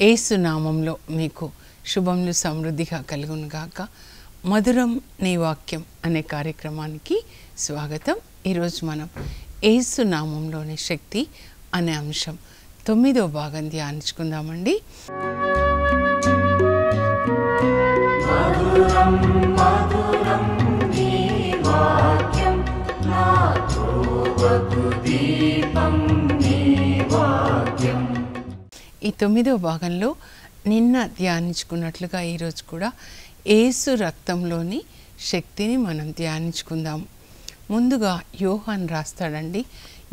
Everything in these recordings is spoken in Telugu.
యేసు నామంలో మీకు శుభములు సమృద్ధిగా కలుగును గాక. మధురం నీ వాక్యం అనే కార్యక్రమానికి స్వాగతం. ఈరోజు మనం యేసు నామంలోని శక్తి అనే అంశం 9వ భాగం ధ్యానించుకుందామండి. మధురం మధురం నీ వాక్యం నా త్రోవకు దీపం నీ వాక్యం. ఈ 9వ భాగంలో నిన్న ధ్యానించుకున్నట్లుగా ఈరోజు కూడా యేసు రక్తంలోని శక్తిని మనం ధ్యానించుకుందాము. ముందుగా యోహాన్ రాస్తాడండి.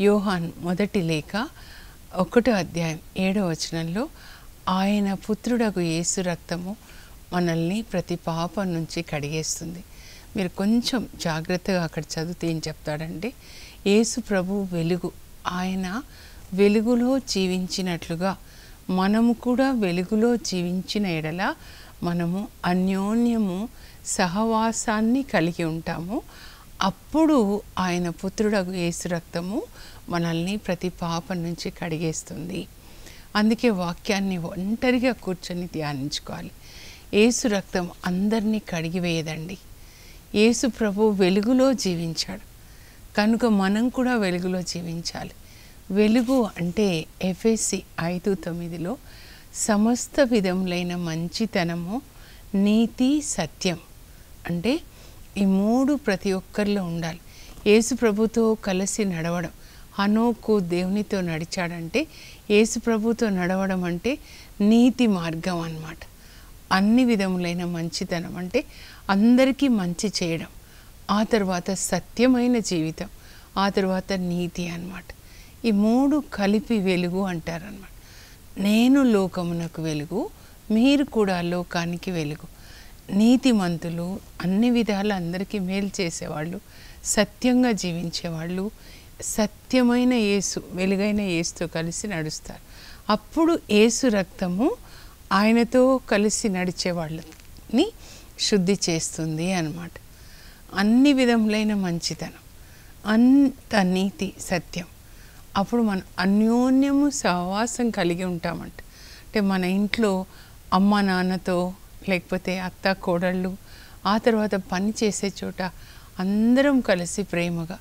యోహాన్ మొదటి లేఖ 1వ అధ్యాయం 7వ వచనంలో ఆయన పుత్రుడగు యేసు రక్తము మనల్ని ప్రతి పాపం నుంచి కడిగేస్తుంది. మీరు కొంచెం జాగ్రత్తగా అక్కడ చదివితే ఏం చెప్తాడంటే, యేసు ప్రభు వెలుగు, ఆయన వెలుగులో జీవించినట్లుగా మనము కూడా వెలుగులో జీవించిన ఎడల మనము అన్యోన్యము సహవాసాన్ని కలిగి ఉంటాము. అప్పుడు ఆయన పుత్రుడగు యేసు రక్తము మనల్ని ప్రతి పాపం నుంచి కడిగేస్తుంది. అందుకే వాక్యాన్ని ఒంటరిగా కూర్చొని ధ్యానించుకోవాలి. యేసు రక్తం అందరినీ కడిగివేయదండి. యేసు ప్రభు వెలుగులో జీవించాడు కనుక మనం కూడా వెలుగులో జీవించాలి. వెలుగు అంటే ఎఫెసీ 5:9లో సమస్త విధములైన మంచితనము, నీతి, సత్యం అంటే ఈ మూడు ప్రతి ఒక్కరిలో ఉండాలి. యేసు ప్రభుతో కలిసి నడవడం. హనోకు దేవునితో నడిచాడంటే యేసు ప్రభుతో నడవడం అంటే నీతి మార్గం అన్నమాట. అన్ని విధములైన మంచితనం అంటే అందరికీ మంచి చేయడం, ఆ తర్వాత సత్యమైన జీవితం, ఆ తర్వాత నీతి అన్నమాట. ఈ మూడు కలిపి వెలుగు అంటారన్నమాట. నేను లోకమునకు వెలుగు, మీరు కూడా లోకానికి వెలుగు. నీతిమంతులు, అన్ని విధాలు అందరికీ మేలు చేసేవాళ్ళు, సత్యంగా జీవించేవాళ్ళు, సత్యమైన యేసు, వెలుగైన యేసుతో కలిసి నడుస్తారు. అప్పుడు యేసు రక్తము ఆయనతో కలిసి నడిచే వాళ్ళని శుద్ధి చేస్తుంది అన్నమాట. అన్ని విధములైన మంచితనం, అంత నీతి, సత్యం. అప్పుడు మనం అన్యోన్యము సహవాసం కలిగి ఉంటామంట. అంటే మన ఇంట్లో అమ్మ నాన్నతో, లేకపోతే అత్త కోడళ్ళు, ఆ తర్వాత పని చేసే చోట అందరం కలిసి ప్రేమగా,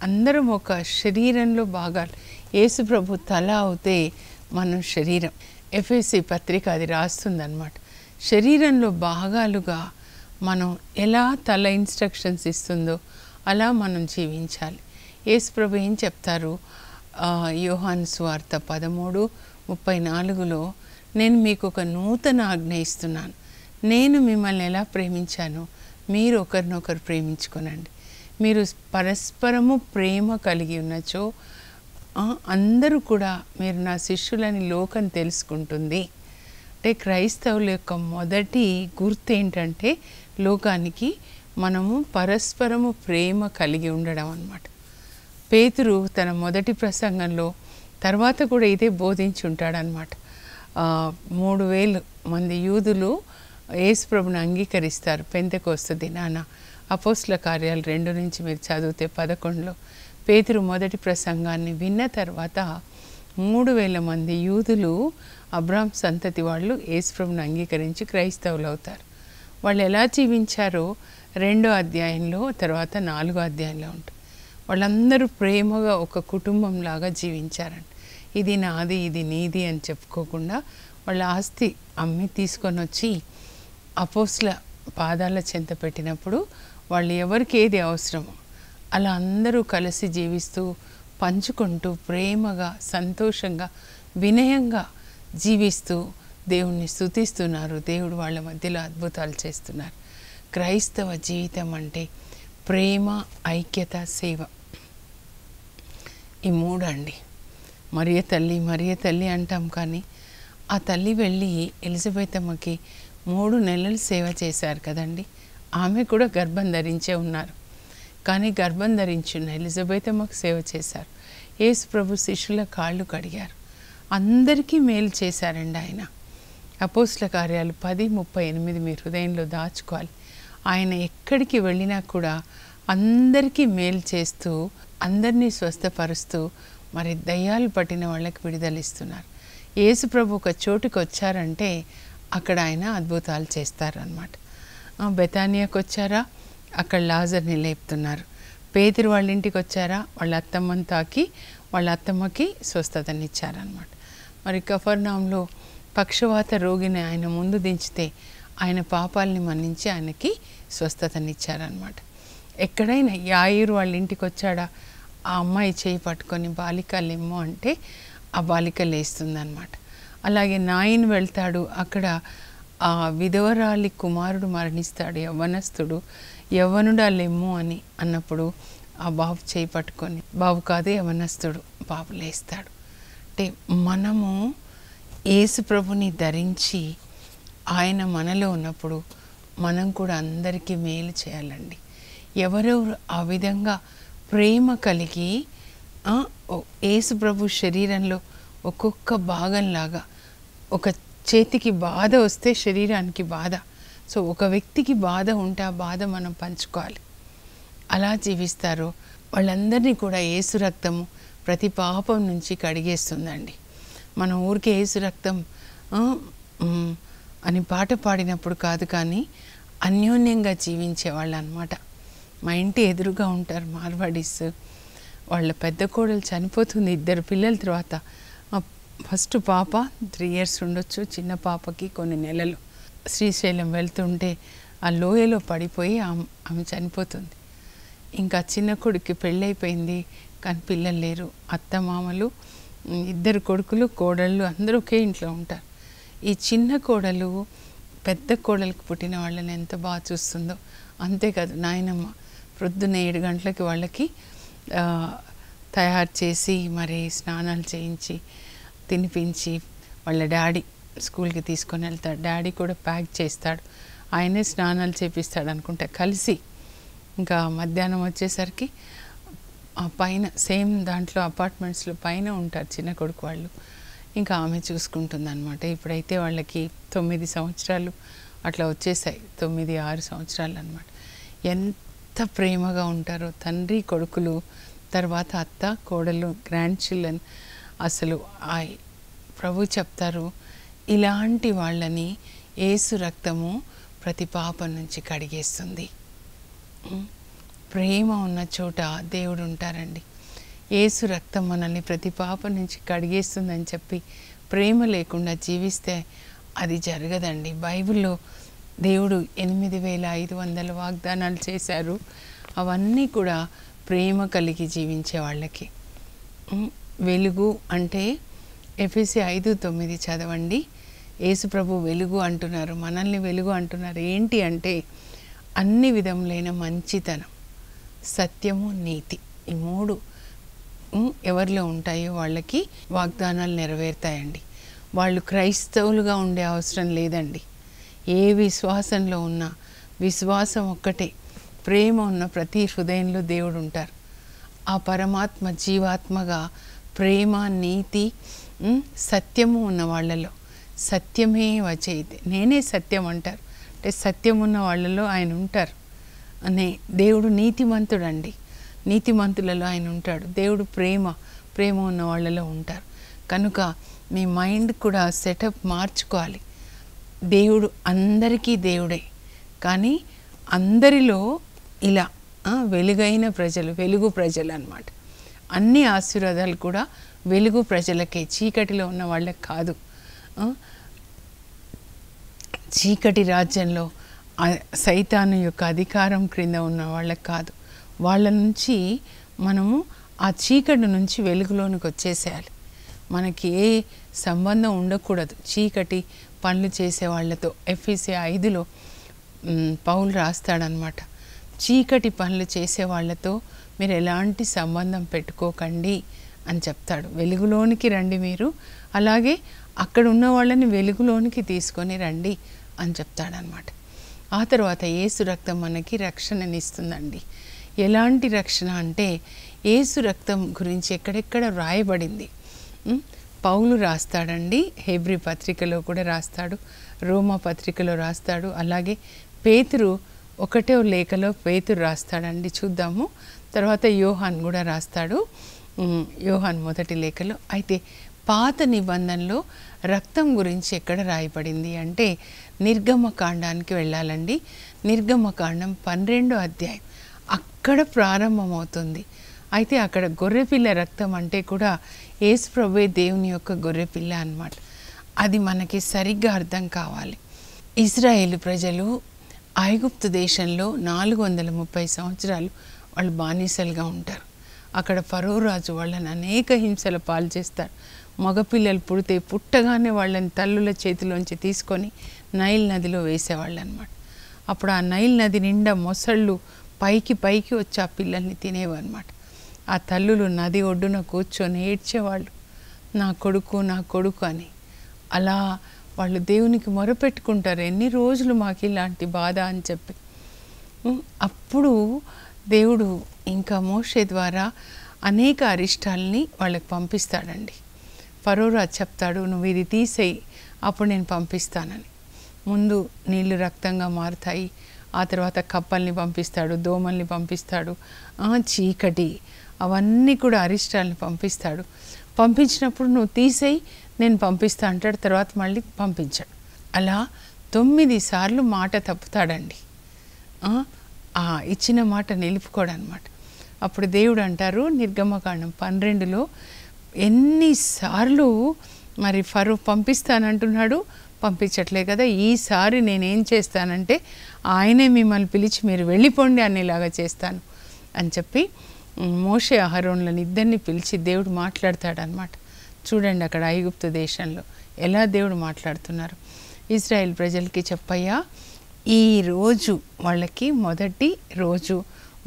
అందరం ఒక శరీరంలో భాగాలు. యేసు ప్రభు తల అవుతే మనం శరీరం. ఎఫెసీ పత్రిక అది రాస్తుందన్నమాట. శరీరంలో భాగాలుగా మనం ఎలా తల ఇన్స్ట్రక్షన్స్ ఇస్తుందో అలా మనం జీవించాలి. యేసు ప్రభు ఏం చెప్తారు? యోహాను సువార్త 13:34లో నేను మీకు ఒక నూతన ఆజ్ఞ ఇస్తున్నాను, నేను మిమ్మల్ని ఎలా ప్రేమించానో మీరు ఒకరినొకరు ప్రేమించుకోనండి. మీరు పరస్పరము ప్రేమ కలిగి ఉన్నచో అందరూ కూడా మీరు నా శిష్యులని లోకం తెలుసుకుంటుంది. అంటే క్రైస్తవుల యొక్క మొదటి గుర్తు ఏంటంటే లోకానికి మనము పరస్పరము ప్రేమ కలిగి ఉండడం అన్నమాట. పేతురు తన మొదటి ప్రసంగంలో తర్వాత కూడా ఇదే బోధించి ఉంటాడనమాట. 3,000 మంది యూదులు యేసు ప్రభుని అంగీకరిస్తారు పెంతెకోస్తు దినాన. అపోస్తల కార్యాలు 2 నుంచి మీరు చదివితే 11లో పేతురు మొదటి ప్రసంగాన్ని విన్న తర్వాత 3,000 మంది యూదులు, అబ్రాహాం సంతతి వాళ్ళు యేసు ప్రభుని అంగీకరించి క్రైస్తవులు అవుతారు. వాళ్ళు ఎలా జీవించారో 2వ అధ్యాయంలో, తర్వాత 4వ అధ్యాయంలో ఉంటుంది. వాళ్ళందరూ ప్రేమగా ఒక కుటుంబంలాగా జీవించారంట. ఇది నాది, ఇది నీది అని చెప్పుకోకుండా వాళ్ళ ఆస్తి అమ్మి తీసుకొని వచ్చి అపోస్తల పాదాల చెంత పెట్టినప్పుడు వాళ్ళు ఎవరికి ఏది అవసరమో అలా అందరూ కలిసి జీవిస్తూ, పంచుకుంటూ, ప్రేమగా, సంతోషంగా, వినయంగా జీవిస్తూ దేవుణ్ణి స్తుతిస్తున్నారు. దేవుడు వాళ్ళ మధ్యలో అద్భుతాలు చేస్తున్నారు. క్రైస్తవ జీవితం అంటే ప్రేమ, ఐక్యత, సేవ. ఈ మూడు అండి. మరియ తల్లి అంటాం, కానీ ఆ తల్లి వెళ్ళి ఎలిజబెత్ అమ్మకి 3 నెలలు సేవ చేశారు కదండి. ఆమె కూడా గర్భం ధరించే ఉన్నారు, కానీ గర్భం ధరించిన ఎలిజబెత్ అమ్మకు సేవ చేశారు. యేసు ప్రభు శిష్యుల కాళ్ళు కడిగారు. అందరికీ మేలు చేశారండి ఆయన. అపోస్తల కార్యాలు 10:38 మీ హృదయంలో దాచుకోవాలి. ఆయన ఎక్కడికి వెళ్ళినా కూడా అందరికీ మేలు చేస్తూ, అందరినీ స్వస్థపరుస్తూ, మరి దయ్యాలు పట్టిన వాళ్ళకి విడుదలిస్తున్నారు. యేసు ప్రభు ఒక చోటుకి వచ్చారంటే అక్కడ ఆయన అద్భుతాలు చేస్తారనమాట. బెతానియాకి వచ్చారా, అక్కడ లాజర్ని లేపుతున్నారు. పేతురు వాళ్ళ ఇంటికి వచ్చారా, వాళ్ళ అత్తమ్మని తాకి వాళ్ళ అత్తమ్మకి స్వస్థతనిచ్చారనమాట. మరి కఫర్నాంలో పక్షవాత రోగిని ఆయన ముందు దించితే ఆయన పాపాలని మన్నించి ఆయనకి స్వస్థతనిచ్చారనమాట. ఎక్కడైనా యాయిరు వాళ్ళ ఇంటికి వచ్చాడా, ఆ అమ్మాయి చేయి పట్టుకొని బాలిక లెమ్ము అంటే ఆ బాలిక లేస్తుందన్నమాట. అలాగే నాయిన్ వెళ్తాడు, అక్కడ ఆ విధవరాలి కుమారుడు మరణిస్తాడు, యవ్వనస్తుడు, యవ్వనుడా లెమ్ము అని అన్నప్పుడు ఆ బాబు చేయి పట్టుకొని, బాబు కాదు యవ్వనస్తుడు, బాబు లేస్తాడు. అంటే మనము యేసు ప్రభుని ధరించి ఆయన మనలో ఉన్నప్పుడు మనం కూడా అందరికీ మేలు చేయాలండి. ఎవరెవరు ఆ విధంగా ప్రేమ కలిగి యేసు ప్రభు శరీరంలో ఒక్కొక్క భాగంలాగా, ఒక చేతికి బాధ వస్తే శరీరానికి బాధ, సో ఒక వ్యక్తికి బాధ ఉంటే ఆ బాధ మనం పంచుకోవాలి. అలా జీవిస్తారో వాళ్ళందరినీ కూడా యేసు రక్తము ప్రతి పాపం నుంచి కడిగేస్తుందండి. మనం ఊరికే యేసు రక్తం అని పాట పాడినప్పుడు కాదు, కానీ అన్యోన్యంగా జీవించే వాళ్ళు అనమాట. మా ఇంటి ఎదురుగా ఉంటారు మార్వాడీస్. వాళ్ళ పెద్ద కోడలు చనిపోతుంది 2 పిల్లల తర్వాత. ఫస్ట్ పాప 3 years ఉండొచ్చు, చిన్న పాపకి కొన్ని నెలలు. శ్రీశైలం వెళ్తుంటే ఆ లోయలో పడిపోయి ఆమె చనిపోతుంది. ఇంకా చిన్న కొడుకు పెళ్ళైపోయింది, కానీ పిల్లలు లేరు. అత్త మామలు, 2 కొడుకులు, కోడళ్ళు అందరూ ఒకే ఇంట్లో ఉంటారు. ఈ చిన్న కోడలు పెద్ద కోడలికి పుట్టిన వాళ్ళని ఎంత బాగా చూస్తుందో. అంతేకాదు నాయనమ్మ ప్రొద్దున 7 గంటలకి వాళ్ళకి తయారు చేసి మరి స్నానాలు చేయించి తినిపించి వాళ్ళ డాడీ స్కూల్కి తీసుకొని వెళ్తాడు. డాడీ కూడా ప్యాక్ చేస్తాడు, ఆయనే స్నానాలు చేపిస్తాడు అనుకుంటా కలిసి. ఇంకా మధ్యాహ్నం వచ్చేసరికి ఆ పైన సేమ్ దాంట్లో అపార్ట్మెంట్స్లో పైన ఉంటారు చిన్న కొడుకు వాళ్ళు. ఇంకా ఆమె చూసుకుంటుంది అనమాట. ఇప్పుడైతే వాళ్ళకి 9 సంవత్సరాలు అట్లా వచ్చేసాయి, 9, 6 సంవత్సరాలు అనమాట. ఎంత ప్రేమగా ఉంటారో తండ్రి కొడుకులు, తర్వాత అత్త కోడలు, గ్రాండ్ చిల్డ్రన్. అసలు ప్రభు చెప్తారు, ఇలాంటి వాళ్ళని యేసు రక్తము ప్రతి పాపం నుంచి కడిగేస్తుంది. ప్రేమ ఉన్న చోట దేవుడు ఉంటారండి. యేసు రక్తం మనల్ని ప్రతి పాపం నుంచి కడిగేస్తుందని చెప్పి ప్రేమ లేకుండా జీవిస్తే అది జరగదండి. బైబిల్లో దేవుడు 8500 వాగ్దానాలు చేశారు. అవన్నీ కూడా ప్రేమ కలిగి జీవించే వాళ్ళకి. వెలుగు అంటే ఎఫెసీ 5:9 చదవండి. యేసు ప్రభు వెలుగు అంటున్నారు, మనల్ని వెలుగు అంటున్నారు. ఏంటి అంటే అన్ని విధములైన మంచితనం, సత్యము, నీతి, ఈ 3 ఎవరిలో ఉంటాయో వాళ్ళకి వాగ్దానాలు నెరవేరుతాయండి. వాళ్ళు క్రైస్తవులుగా ఉండే అవసరం లేదండి. ఏ విశ్వాసంలో ఉన్నా విశ్వాసం ఒక్కటే, ప్రేమ ఉన్న ప్రతి హృదయంలో దేవుడు ఉంటారు. ఆ పరమాత్మ జీవాత్మగా ప్రేమ, నీతి, సత్యము ఉన్న వాళ్ళలో సత్యమే వచేయితే, నేనే సత్యం అంటారు. అంటే సత్యం ఉన్న వాళ్ళలో ఆయన ఉంటారు అనే దేవుడు నీతిమంతుడండి. నీతిమంతులలో ఆయన ఉంటాడు. దేవుడు ప్రేమ ఉన్న వాళ్ళలో ఉంటారు. కనుక మీ మైండ్ కూడా సెటప్ మార్చుకోవాలి. దేవుడు అందరికీ దేవుడే, కానీ అందరిలో ఇలా వెలుగైన ప్రజలు, వెలుగు ప్రజలు అన్నమాట. అన్ని ఆశీర్వాదాలు కూడా వెలుగు ప్రజలకే, చీకటిలో ఉన్న వాళ్ళకి కాదు. చీకటి రాజ్యంలో సైతాను యొక్క అధికారం క్రింద ఉన్న వాళ్ళకి కాదు. వాళ్ళ నుంచి మనము ఆ చీకటి నుంచి వెలుగులోనికి వచ్చేసేయాలి. మనకి ఏ సంబంధం ఉండకూడదు చీకటి పనులు చేసే వాళ్ళతో. ఎఫెసీ 5లో పౌలు రాస్తాడనమాట, చీకటి పనులు చేసే వాళ్ళతో మీరు ఎలాంటి సంబంధం పెట్టుకోకండి అని చెప్తాడు. వెలుగులోనికి రండి మీరు, అలాగే అక్కడ ఉన్న వాళ్ళని వెలుగులోనికి తీసుకొని రండి అని చెప్తాడనమాట. ఆ తర్వాత యేసు రక్తం మనకి రక్షణనిస్తుందండి. ఎలాంటి రక్షణ అంటే యేసు రక్తం గురించి ఎక్కడెక్కడ రాయబడింది. పౌలు రాస్తాడండి, హెబ్రీ పత్రికలో కూడా రాస్తాడు, రోమా పత్రికలో రాస్తాడు, అలాగే పేతురు 1వ లేఖలో పేతురు రాస్తాడండి. చూద్దాము. తర్వాత యోహాన్ కూడా రాస్తాడు, యోహాన్ 1వ లేఖలో. అయితే పాత నిబంధనలో రక్తం గురించి ఎక్కడ రాయబడింది అంటే నిర్గమకాండానికి వెళ్ళాలండి. నిర్గమకాండం 12వ అధ్యాయం అక్కడ ప్రారంభమవుతుంది. అయితే అక్కడ గొర్రెపిల్ల రక్తం అంటే కూడా యేసు ప్రభువే దేవుని యొక్క గొర్రెపిల్ల అన్నమాట. అది మనకి సరిగ్గా అర్థం కావాలి. ఇజ్రాయేలు ప్రజలు ఐగుప్తు దేశంలో 430 సంవత్సరాలు వాళ్ళు బానిసలుగా ఉంటారు. అక్కడ ఫరో రాజు వాళ్ళని అనేక హింసల పాలు చేస్తారు. మగపిల్లలు పుడితే పుట్టగానే వాళ్ళని తల్లుల చేతిలోంచి తీసుకొని నైల్ నదిలో వేసేవాళ్ళు అనమాట. అప్పుడు ఆ నైల్ నది నిండా మొసళ్ళు పైకి వచ్చి ఆ పిల్లల్ని తినేవన్నమాట. ఆ తల్లులు నది ఒడ్డున కూర్చొని ఏడ్చేవాళ్ళు, నా కొడుకు అని. అలా వాళ్ళు దేవునికి మొరపెట్టుకుంటారు, ఎన్ని రోజులు మాకు ఇలాంటి బాధ అని చెప్పి. అప్పుడు దేవుడు ఇంకా మోషే ద్వారా అనేక అరిష్టాలని వాళ్ళకి పంపిస్తాడండి. ఫరో రాజు చెప్తాడు, నువ్వు ఇది తీసేయి, అప్పుడు నేను పంపిస్తానని. ముందు నీళ్లు రక్తంగా మారుతాయి, ఆ తర్వాత కప్పల్ని పంపిస్తాడు, దోమల్ని పంపిస్తాడు, చీకటి, అవన్నీ కూడా అరిష్టాలని పంపిస్తాడు. పంపించినప్పుడు నువ్వు తీసేయి, నేను పంపిస్తా అంటాడు. తర్వాత మళ్ళీ పంపించాడు. అలా 9 సార్లు మాట తప్పుతాడండి. ఇచ్చిన మాట నిలుపుకోడనమాట. అప్పుడు దేవుడు అంటారు నిర్గమకాండం 12లో, ఎన్నిసార్లు మరి ఫరో పంపిస్తానంటున్నాడు, పంపించట్లే కదా, ఈసారి నేనేం చేస్తానంటే ఆయనే మిమ్మల్ని పిలిచి మీరు వెళ్ళిపోండి అనేలాగా చేస్తాను అని చెప్పి మోషే అహరోన్లను ఇద్దరిని పిలిచి దేవుడు మాట్లాడతాడనమాట. చూడండి అక్కడ ఐగుప్తు దేశంలో ఎలా దేవుడు మాట్లాడుతున్నారు. ఇజ్రాయెల్ ప్రజలకి చెప్పయ్యా, ఈరోజు వాళ్ళకి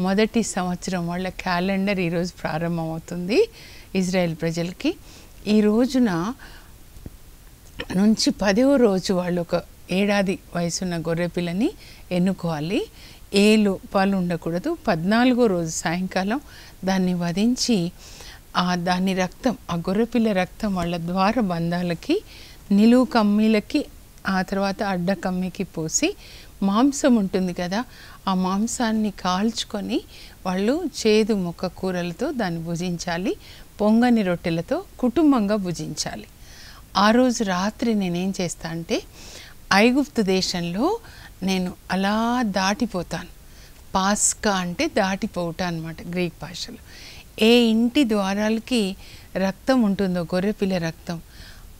మొదటి సంవత్సరం వాళ్ళ క్యాలెండర్ ఈరోజు ప్రారంభమవుతుంది. ఇజ్రాయెల్ ప్రజలకి ఈ రోజున నుంచి 10వ రోజు వాళ్ళు ఒక ఏడాది వయసున్న గొర్రెపిల్లని ఎన్నుకోవాలి. ఏ లోపాలు ఉండకూడదు. 14వ రోజు సాయంకాలం దాన్ని వధించి దాని రక్తం, ఆ గొర్రెపిల్ల రక్తం వాళ్ళ ద్వార బంధాలకి, నిలువు కమ్మీలకి, ఆ తర్వాత అడ్డ కమ్మికి పోసి మాంసం ఉంటుంది కదా, ఆ మాంసాన్ని కాల్చుకొని వాళ్ళు చేదు మొక్క కూరలతో దాన్ని భుజించాలి. పొంగని రొట్టెలతో కుటుంబంగా భుజించాలి. ఆ రోజు రాత్రి నేనేం చేస్తా అంటే ఐగుప్తు దేశంలో నేను అలా దాటిపోతాను. పాస్కా అంటే దాటిపోవట అనమాట గ్రీక్ భాషలో. ఏ ఇంటి ద్వారాలకి రక్తం ఉంటుందో గొర్రెపిల్ల రక్తం,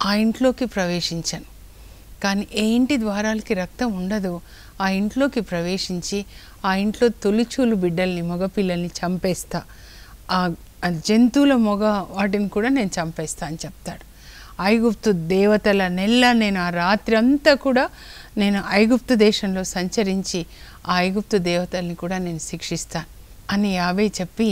ఆ ఇంట్లోకి ప్రవేశించను. కానీ ఏ ఇంటి ద్వారాలకి రక్తం ఉండదో ఆ ఇంట్లోకి ప్రవేశించి ఆ ఇంట్లో తొలిచూలు బిడ్డల్ని, మగపిల్లల్ని చంపేస్తా. ఆ జంతువుల వాటిని కూడా నేను చంపేస్తా అని చెప్తాడు. ఐగుప్తు దేవతల నెల నేను ఆ రాత్రి అంతా కూడా నేను ఐగుప్తు దేశంలో సంచరించి ఆ ఐగుప్తు దేవతల్ని కూడా నేను శిక్షిస్తాను అని యావే చెప్పి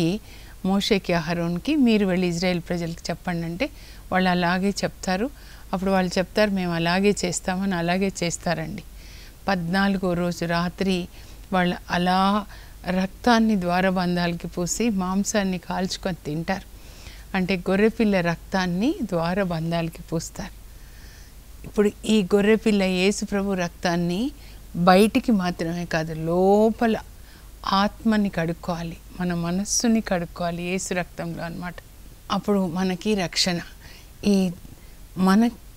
మోషేకి అహరోన్కి, మీరు వెళ్ళి ఇజ్రాయెల్ ప్రజలకు చెప్పండి అంటే వాళ్ళు అలాగే చెప్తారు. అప్పుడు వాళ్ళు చెప్తారు, మేము అలాగే చేస్తామని. అలాగే చేస్తారండి. 14వ రోజు రాత్రి వాళ్ళు అలా రక్తాన్ని ద్వారబంధాలకి పూసి మాంసాన్ని కాల్చుకొని తింటారు. అంటే గొర్రెపిల్ల రక్తాన్ని ద్వారబంధాలకి పూస్తారు. ఇప్పుడు ఈ గొర్రెపిల్ల యేసు ప్రభు రక్తాన్ని బయటికి మాత్రమే కాదు, లోపల ఆత్మని కడుక్కోవాలి, మన మనస్సుని కడుక్కోవాలి యేసు రక్తంలో అన్నమాట. అప్పుడు మనకి రక్షణ.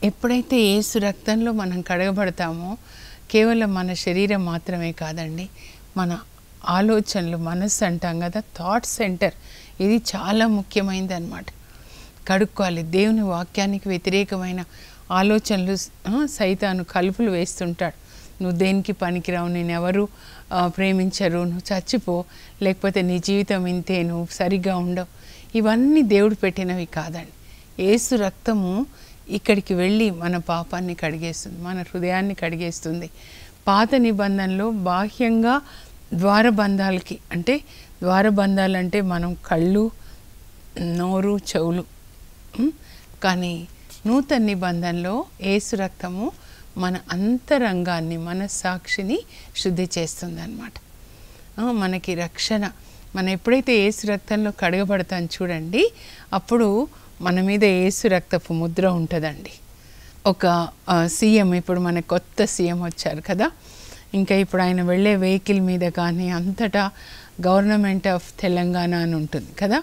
ఎప్పుడైతే యేసు రక్తంలో మనం కడగబడతామో కేవలం మన శరీరం మాత్రమే కాదండి, మన ఆలోచనలు, మనస్సు అంటాం కదా, థాట్ సెంటర్, ఇది చాలా ముఖ్యమైనది అన్నమాట. కడుక్కోవాలి. దేవుని వాక్యానికి వ్యతిరేకమైన ఆలోచనలు సైతాను కలుపులు వేస్తుంటాడు. నువ్వు దేనికి పనికిరావు, నేనెవరు ప్రేమించరు, నువ్వు చచ్చిపో, లేకపోతే నీ జీవితం ఇంతే, నువ్వు సరిగ్గా ఉండవు. ఇవన్నీ దేవుడు పెట్టినవి కాదండి. యేసు రక్తము ఇక్కడికి వెళ్ళి మన పాపాన్ని కడిగేస్తుంది, మన హృదయాన్ని కడిగేస్తుంది. పాత నిబంధనలో బాహ్యంగా ద్వారబంధాలకి, అంటే ద్వారబంధాలంటే మనం కళ్ళు, నోరు, చెవులు. కానీ నూతన నిబంధనలో యేసు రక్తము మన అంతరంగాన్ని, మన సాక్షిని శుద్ధి చేస్తుంది అన్నమాట. మనకి రక్షణ. మనం ఎప్పుడైతే యేసు రక్తంలో కడగబడతాం చూడండి, అప్పుడు మన మీద యేసు రక్తపు ముద్ర ఉంటుందండి. ఒక సీఎం, ఇప్పుడు మన కొత్త సీఎం వచ్చారు కదా, ఇంకా ఇప్పుడు ఆయన వెళ్ళే వెహికల్ మీద కానీ అంతటా గవర్నమెంట్ ఆఫ్ తెలంగాణ అని ఉంటుంది కదా,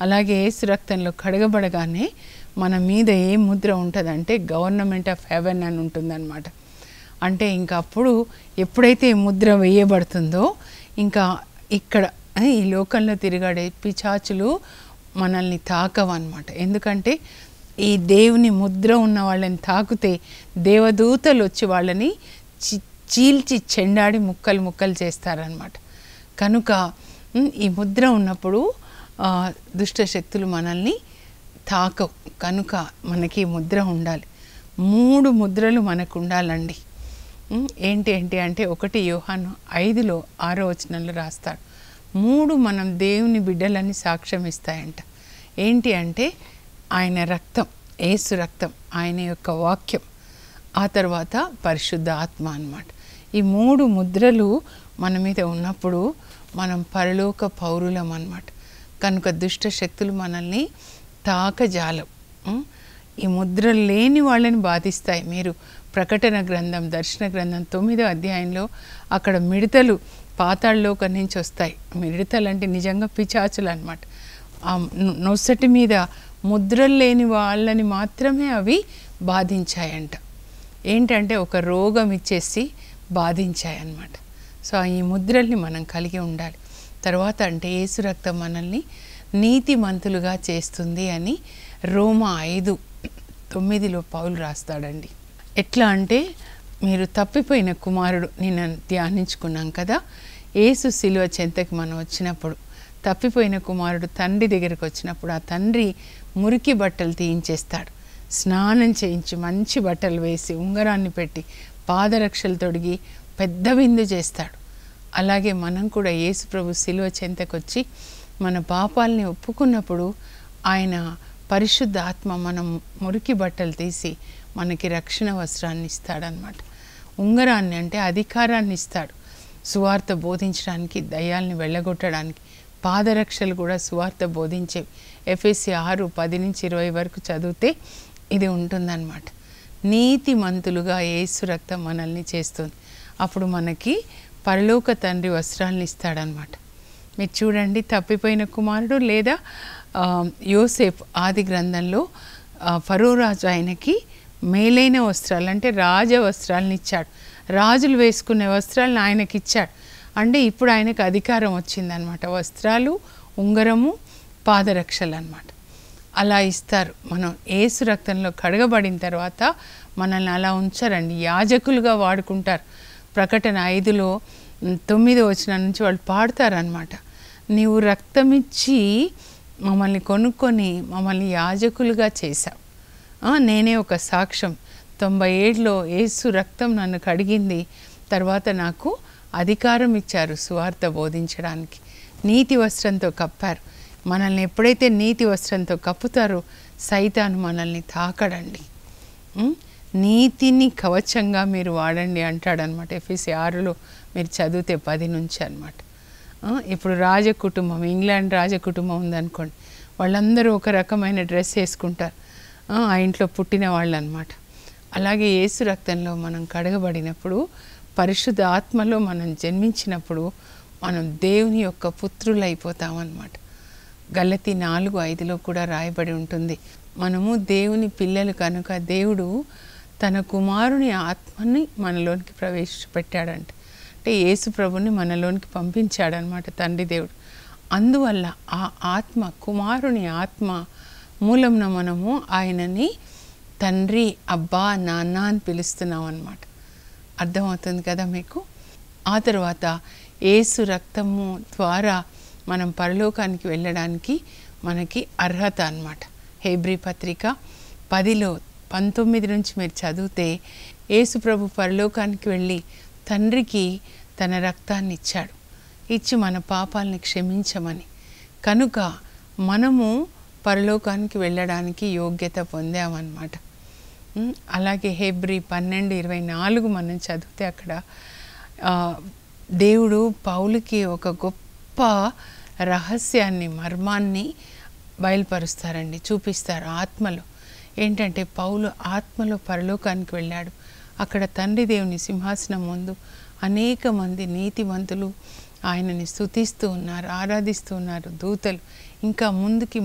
అలాగే యేసు రక్తంలో కడగబడగానే మన మీద ఏ ముద్ర ఉంటుందంటే గవర్నమెంట్ ఆఫ్ హెవెన్ అని ఉంటుందన్నమాట. అంటే ఇంకా అప్పుడు ఎప్పుడైతే ఈ ముద్ర వేయబడుతుందో ఇంకా ఇక్కడ ఈ లోకంలో తిరిగాడే పిశాచులు మనల్ని తాకవన్నమాట. ఎందుకంటే ఈ దేవుని ముద్ర ఉన్న వాళ్ళని తాకితే దేవదూతలు వచ్చి వాళ్ళని చీల్చి చెండాడి ముక్కలు ముక్కలు చేస్తారనమాట. కనుక ఈ ముద్ర ఉన్నప్పుడు దుష్ట శక్తులు మనల్ని తాకవు. కనుక మనకి ముద్ర ఉండాలి. 3 ముద్రలు మనకు ఉండాలండి. ఏంటి అంటే 1 యోహాను 5లో 6వ వచనంలో రాస్తాడు. 3 మనం దేవుని బిడ్డలని సాక్ష్యం ఇస్తాయంట. ఏంటి అంటే ఆయన రక్తం, యేసు రక్తం, ఆయన యొక్క వాక్యం, ఆ తర్వాత పరిశుద్ధ ఆత్మ అన్నమాట. ఈ 3 ముద్రలు మన మీద ఉన్నప్పుడు మనం పరలోక పౌరులం అన్నమాట. కనుక దుష్ట శక్తులు మనల్ని తాకజాలం. ఈ ముద్రలు లేని వాళ్ళని బాధిస్తాయి. మీరు ప్రకటన గ్రంథం, దర్శన గ్రంథం 9వ అధ్యాయంలో అక్కడ మిడతలు పాతాళలోకం నుంచి వస్తాయి. మిడతలు అంటే నిజంగా పిశాచులు అన్నమాట. ఆ నొసటి మీద ముద్రలు లేని వాళ్ళని మాత్రమే అవి బాధించాయంట. ఏంటంటే ఒక రోగం ఇచ్చేసి బాధించాయన్నమాట. సో ఈ ముద్రల్ని మనం కలిగి ఉండాలి. తర్వాత అంటే యేసు రక్తం మనల్ని నీతిమంతులుగా చేస్తుంది అని రోమా 5:9లో పౌలు రాస్తాడండి. ఎట్లా అంటే మీరు తప్పిపోయిన కుమారుడు నిన్న ధ్యానించుకున్నాం కదా. యేసు శిలువ చెంతకి మనం వచ్చినప్పుడు తప్పిపోయిన కుమారుడు తండ్రి దగ్గరికి వచ్చినప్పుడు ఆ తండ్రి మురికి బట్టలు తీయించేస్తాడు. స్నానం చేయించి మంచి బట్టలు వేసి ఉంగరాన్ని పెట్టి పాదరక్షలు తొడిగి పెద్ద విందు చేస్తాడు. అలాగే మనం కూడా యేసు ప్రభు శిలువ చెంతకొచ్చి మన పాపాలని ఒప్పుకున్నప్పుడు ఆయన పరిశుద్ధ ఆత్మ మనం మురికి బట్టలు తీసి మనకి రక్షణ వస్త్రాన్ని ఇస్తాడనమాట. ఉంగరాన్ని అంటే అధికారాన్ని ఇస్తాడు సువార్త బోధించడానికి, దయ్యాల్ని వెళ్ళగొట్టడానికి. పాదరక్షలు కూడా సువార్త బోధించేవి. ఎఫెసీ 6:10-20 వరకు చదివితే ఇది ఉంటుందన్నమాట. నీతిమంతులుగా యేసు రక్తం మనల్ని చేస్తుంది. అప్పుడు మనకి పరలోక తండ్రి వస్త్రాలను ఇస్తాడనమాట. మీరు చూడండి, తప్పిపోయిన కుమారుడు లేదా యోసేపు ఆది గ్రంథంలో ఫరో రాజు ఆయనకి మేలైన వస్త్రాలు అంటే రాజ వస్త్రాలను ఇచ్చాడు. రాజులు వేసుకునే వస్త్రాలను ఆయనకి ఇచ్చాడు. అంటే ఇప్పుడు ఆయనకు అధికారం వచ్చిందనమాట. వస్త్రాలు, ఉంగరము, పాదరక్షలు అన్నమాట. అలా ఇస్తారు. మనం యేసు రక్తంలో కడగబడిన తర్వాత మనల్ని అలా ఉంచారండి, యాజకులుగా వాడుకుంటారు. ప్రకటన 5:9 వచనం నుంచి వాళ్ళు పాడతారనమాట. నీవు రక్తమిచ్చి మమ్మల్ని కొనుక్కొని మమ్మల్ని యాజకులుగా చేశావు. నేనే ఒక సాక్ష్యం. 97లో యేసు రక్తం నన్ను కడిగింది. తర్వాత నాకు అధికారం ఇచ్చారు సువార్త బోధించడానికి. నీతి వస్త్రంతో కప్పారు. మనల్ని ఎప్పుడైతే నీతి వస్త్రంతో కప్పుతారో సైతాను మనల్ని తాకడండి. నీతిని కవచంగా మీరు వాడండి అంటాడనమాట. ఎఫెసీ 6లో మీరు చదివితే 10 నుంచి అనమాట. ఇప్పుడు రాజకుటుంబం, ఇంగ్లాండ్ రాజకుటుంబం ఉందనుకోండి, వాళ్ళందరూ ఒక రకమైన డ్రెస్ వేసుకుంటారు. ఆ ఇంట్లో పుట్టిన వాళ్ళు అనమాట. అలాగే యేసు రక్తంలో మనం కడగబడినప్పుడు, పరిశుద్ధ ఆత్మలో మనం జన్మించినప్పుడు మనం దేవుని యొక్క పుత్రులు అయిపోతామన్నమాట. గలతీ 4:5లో కూడా రాయబడి ఉంటుంది, మనము దేవుని పిల్లలు కనుక దేవుడు తన కుమారుని ఆత్మని మనలోనికి ప్రవేశపెట్టాడంట. అంటే యేసు ప్రభుని మనలోనికి పంపించాడనమాట తండ్రి దేవుడు. అందువల్ల ఆ ఆత్మ, కుమారుని ఆత్మ మూలంన మనము ఆయనని తండ్రి, అబ్బా, నాన్న అని పిలుస్తున్నాం అన్నమాట. అర్థమవుతుంది కదా మీకు. ఆ తర్వాత యేసు రక్తము ద్వారా మనం పరలోకానికి వెళ్ళడానికి మనకి అర్హత అన్నమాట. హెబ్రీ పత్రిక 10:19 నుంచి మీరు చదివితే యేసు ప్రభు పరలోకానికి వెళ్ళి తండ్రికి తన రక్తాన్ని ఇచ్చాడు, ఇచ్చి మన పాపాలని క్షమించమని. కనుక మనము పరలోకానికి వెళ్ళడానికి యోగ్యత పొందామన్నమాట. అలాగే హెబ్రీ 12:24 మనం చదివితే అక్కడ దేవుడు పౌలుకి ఒక గొప్ప రహస్యాన్ని, మర్మాన్ని బయలుపరుస్తారండి, చూపిస్తారు ఆత్మలో. ఏంటంటే పౌలు ఆత్మలో పరలోకానికి వెళ్ళాడు. అక్కడ తండ్రి దేవుని సింహాసనం ముందు అనేక మంది నీతిమంతులు ఆయనని స్తుతిస్తూ ఉన్నారు, ఆరాధిస్తూ ఉన్నారు. దూతలు ఇంకా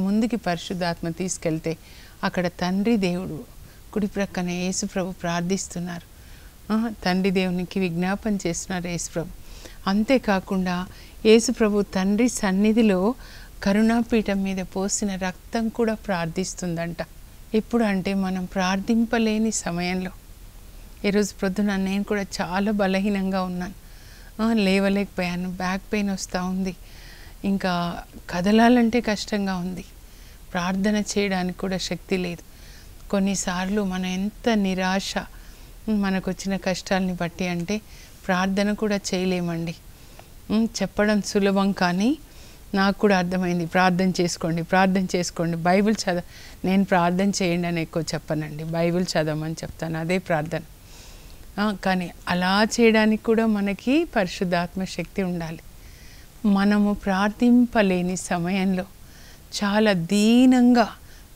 ముందుకి పరిశుద్ధాత్మ తీసుకెళ్తే అక్కడ తండ్రి దేవుడు కుడి ప్రక్కన యేసుప్రభు ప్రార్థిస్తున్నారు. తండ్రి దేవునికి విజ్ఞాపన చేస్తున్నారు యేసుప్రభు. అంతేకాకుండా యేసుప్రభు తండ్రి సన్నిధిలో కరుణాపీఠం మీద పోసిన రక్తం కూడా ప్రార్థిస్తుందంట. ఎప్పుడు అంటే మనం ప్రార్థింపలేని సమయంలో. ఈరోజు ప్రొద్దున నేను కూడా చాలా బలహీనంగా ఉన్నాను, లేవలేకపోయాను, బ్యాక్ పెయిన్ వస్తూ ఉంది, ఇంకా కదలాలంటే కష్టంగా ఉంది, ప్రార్థన చేయడానికి కూడా శక్తి లేదు. కొన్నిసార్లు మనం ఎంత నిరాశ మనకు వచ్చిన కష్టాలని బట్టి అంటే ప్రార్థన కూడా చేయలేమండి. చెప్పడం సులభం, కానీ నాకు కూడా అర్థమైంది, ప్రార్థన చేసుకోండి, ప్రార్థన చేసుకోండి, బైబిల్ నేను ప్రార్థన చేయండి అని ఎక్కువ చెప్పనండి, బైబిల్ చదవమని చెప్తాను, అదే ప్రార్థన. కానీ అలా చేయడానికి కూడా మనకి పరిశుద్ధాత్మ శక్తి ఉండాలి. మనము ప్రార్థింపలేని సమయంలో చాలా దీనంగా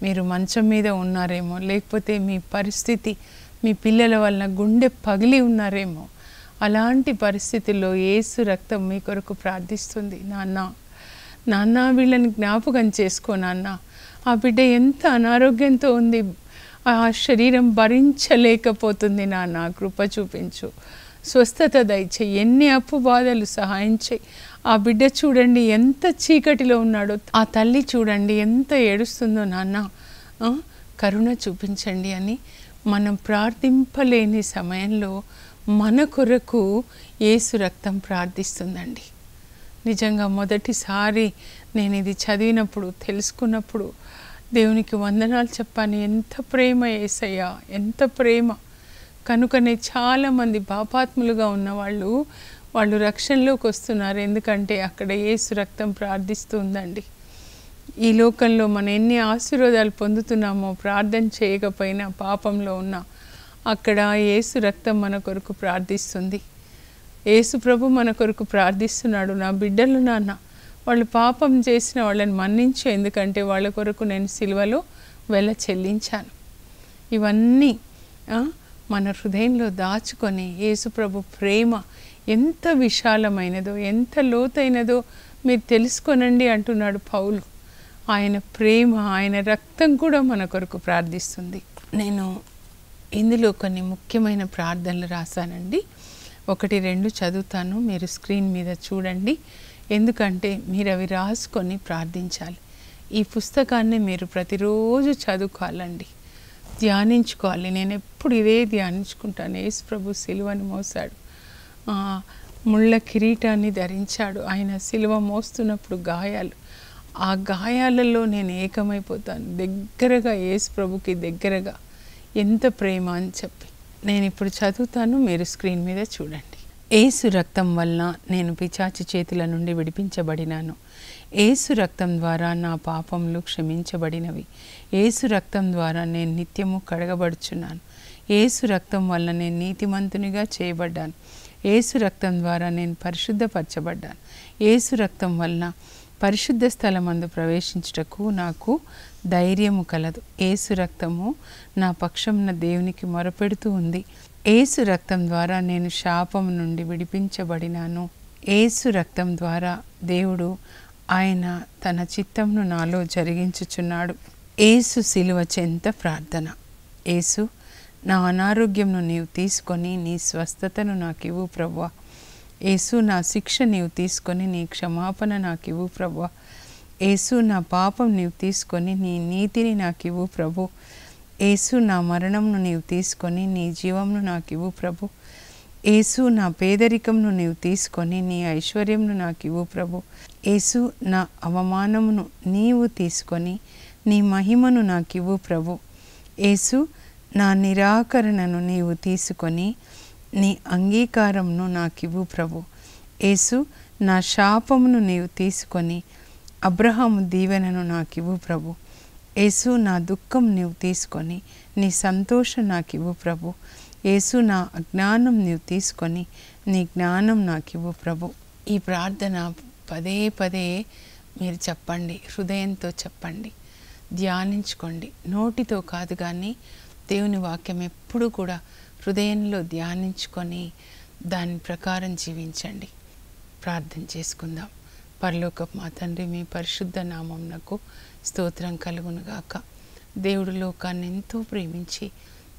మీరు మంచం మీద ఉన్నారేమో, లేకపోతే మీ పరిస్థితి మీ పిల్లల వలన గుండె పగిలి ఉన్నారేమో, అలాంటి పరిస్థితుల్లో యేసు రక్తం మీ కొరకు ప్రార్థిస్తుంది. నాన్న వీళ్ళని జ్ఞాపకం చేసుకో నాన్న, ఆ బిడ్డ ఎంత అనారోగ్యంతో ఉంది, ఆ శరీరం భరించలేకపోతుంది నాన్న, కృప చూపించు, స్వస్థత దయచేయి, ఎన్ని అప్పు బాధలు సహాయం చేయి. ఆ బిడ్డ చూడండి ఎంత చీకటిలో ఉన్నాడో, ఆ తల్లి చూడండి ఎంత ఏడుస్తుందో నాన్న, కరుణ చూపించండి అని మనం ప్రార్థింపలేని సమయంలో మన కొరకు యేసు రక్తం ప్రార్థిస్తుందండి. నిజంగా మొదటిసారి నేను ఇది చదివినప్పుడు, తెలుసుకున్నప్పుడు దేవునికి వందనాలు చెప్పాను. ఎంత ప్రేమ యేసయ్యా, ఎంత ప్రేమ. కనుకనే చాలామంది పాపాత్ములుగా ఉన్నవాళ్ళు వాళ్ళు రక్షణలోకి వస్తున్నారు, ఎందుకంటే అక్కడ యేసు రక్తం ప్రార్థిస్తుందండి. ఈ లోకంలో మనం ఎన్ని ఆశీర్వాదాలు పొందుతున్నామో ప్రార్థన చేయకపోయినా, పాపంలో ఉన్నా, అక్కడ యేసు రక్తం మన కొరకు ప్రార్థిస్తుంది. యేసు ప్రభు మన కొరకు ప్రార్థిస్తున్నాడు, నా బిడ్డలు నాన్న వాళ్ళు పాపం చేసిన వాళ్ళని మన్నించు, ఎందుకంటే వాళ్ళ కొరకు నేను సిలువలో వెల చెల్లించాను. ఇవన్నీ మన హృదయంలో దాచుకొని యేసు ప్రభు ప్రేమ ఎంత విశాలమైనదో, ఎంత లోతైనదో మీరు తెలుసుకొనండి అంటున్నాడు పౌలు. ఆయన ప్రేమ, ఆయన రక్తం కూడా మన కొరకు ప్రార్థిస్తుంది. నేను ఇందులో కొన్ని ముఖ్యమైన ప్రార్థనలు రాశానండి. 1-2 చదువుతాను, మీరు స్క్రీన్ మీద చూడండి, ఎందుకంటే మీరు అవి రాసుకొని ప్రార్థించాలి. ఈ పుస్తకాన్ని మీరు ప్రతిరోజు చదువుకోవాలండి, ధ్యానించుకోవాలి. నేను ఎప్పుడు ఇదే ధ్యానించుకుంటాను. యేసు ప్రభు సిలువను మోసాడు, ముళ్ళ కిరీటాన్ని ధరించాడు. ఆయన సిలువ మోస్తున్నప్పుడు గాయాలు, ఆ గాయాలలో నేను ఏకమైపోతాను, దగ్గరగా యేసు ప్రభుకి దగ్గరగా, ఎంత ప్రేమ అని చెప్పి. నేను ఇప్పుడు చదువుతాను, మీరు స్క్రీన్ మీద చూడండి. యేసు రక్తం వలన నేను పిశాచి చేతుల నుండి విడిపించబడినాను. యేసు రక్తం ద్వారా నా పాపములు క్షమించబడినవి. యేసు రక్తం ద్వారా నేను నిత్యము కడగబడుచున్నాను. యేసు రక్తం వలన నేను నీతిమంతునిగా చేయబడ్డాను. యేసు రక్తం ద్వారా నేను పరిశుద్ధపరచబడ్డాను. యేసు రక్తం వలన పరిశుద్ధ స్థలమందు ప్రవేశించుటకు నాకు ధైర్యము కలదు. యేసు రక్తము నా పక్షమున దేవునికి మొరపెడుతూ ఉంది. యేసు రక్తం ద్వారా నేను శాపము నుండి విడిపించబడినాను. యేసు రక్తం ద్వారా దేవుడు ఆయన తన చిత్తమును నాలో జరిగించుచున్నాడు. యేసు సిలువ చెంత ప్రార్థన. యేసు, నా అనారోగ్యంను నీవు తీసుకొని నీ స్వస్థతను నాకు ఇవ్వు ప్రభువా. యేసు, నా శిక్ష నీవు తీసుకొని నీ క్షమాపణ నాకు ఇవ్వు ప్రభువా. యేసు, నా పాపం నీవు తీసుకొని నీ నీతిని నాకు ఇవ్వు ప్రభు. యేసు, నా మరణంను నీవు తీసుకొని నీ జీవంను నాకు ఇవ్వు ప్రభు. యేసు, నా పేదరికంను నీవు తీసుకొని నీ ఐశ్వర్యంను నాకు ఇవ్వు ప్రభు. యేసు, నా అవమానమును నీవు తీసుకొని నీ మహిమను నాకు ఇవ్వు ప్రభు. యేసు, నా నిరాకరణను నీవు తీసుకొని నీ అంగీకారంను నాకివ్వు ప్రభు. యేసు, నా శాపమును నీవు తీసుకొని అబ్రహాము దీవెనను నాకివ్వు ప్రభు. యేసు, నా దుఃఖం నీవు తీసుకొని నీ సంతోషం నాకివ్వు ప్రభు. యేసు, నా అజ్ఞానం నీవు తీసుకొని నీ జ్ఞానం నాకివ్వు ప్రభు. ఈ ప్రార్థన పదే పదే మీరు చెప్పండి, హృదయంతో చెప్పండి, ధ్యానించుకోండి. నోటితో కాదు, కానీ దేవుని వాక్యం ఎప్పుడు కూడా హృదయంలో ధ్యానించుకొని దాని ప్రకారం జీవించండి. ప్రార్థన చేసుకుందాం. పరలోకపు మా తండ్రి, మీ పరిశుద్ధ నామమునకు స్తోత్రం కలుగునుగాక. దేవుడు లోకాన్ని ఎంతో ప్రేమించి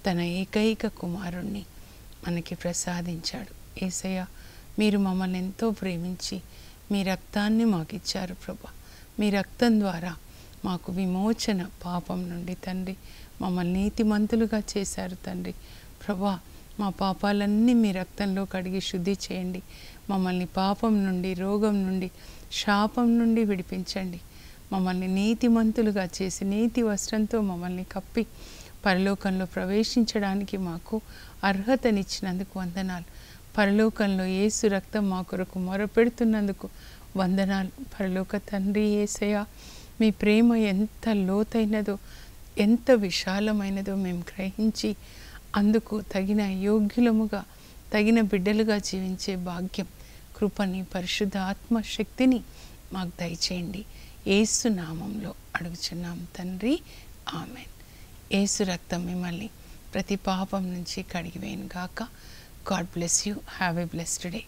తన ఏకైక కుమారుణ్ణి మనకి ప్రసాదించాడు. యేసయ్య, మీరు మమ్మల్ని ఎంతో ప్రేమించి మీ రక్తాన్ని మాకు ఇచ్చారు ప్రభా. మీ రక్తం ద్వారా మాకు విమోచన పాపం నుండి తండ్రి మమ్మల్ని నీతిమంతులుగా చేశారు తండ్రి. ప్రభా, మా పాపాలన్నీ మీ రక్తంలో కడిగి శుద్ధి చేయండి. మమ్మల్ని పాపం నుండి, రోగం నుండి, శాపం నుండి విడిపించండి. మమ్మల్ని నీతిమంతులుగా చేసి నీతి వస్త్రంతో మమ్మల్ని కప్పి పరలోకంలో ప్రవేశించడానికి మాకు అర్హతనిచ్చినందుకు వందనాలు. పరలోకంలో యేసు రక్తం మా కొరకు మొరపెడుతున్నందుకు వందనాలు. పరలోక తండ్రి యేసయ్య, మీ ప్రేమ ఎంత లోతైనదో, ఎంత విశాలమైనదో మేము గ్రహించి అందుకు తగిన యోగ్యులముగా, తగిన బిడ్డలుగా జీవించే భాగ్యం, కృపని, పరిశుద్ధ ఆత్మశక్తిని మాకు దయచేయండి. యేసు నామంలో అడుగుచున్నాం తండ్రి, ఆమెన్. యేసు రక్తం మిమ్మల్ని ప్రతి పాపం నుంచి కడిగివేయను గాక. God bless you. Have a blessed day.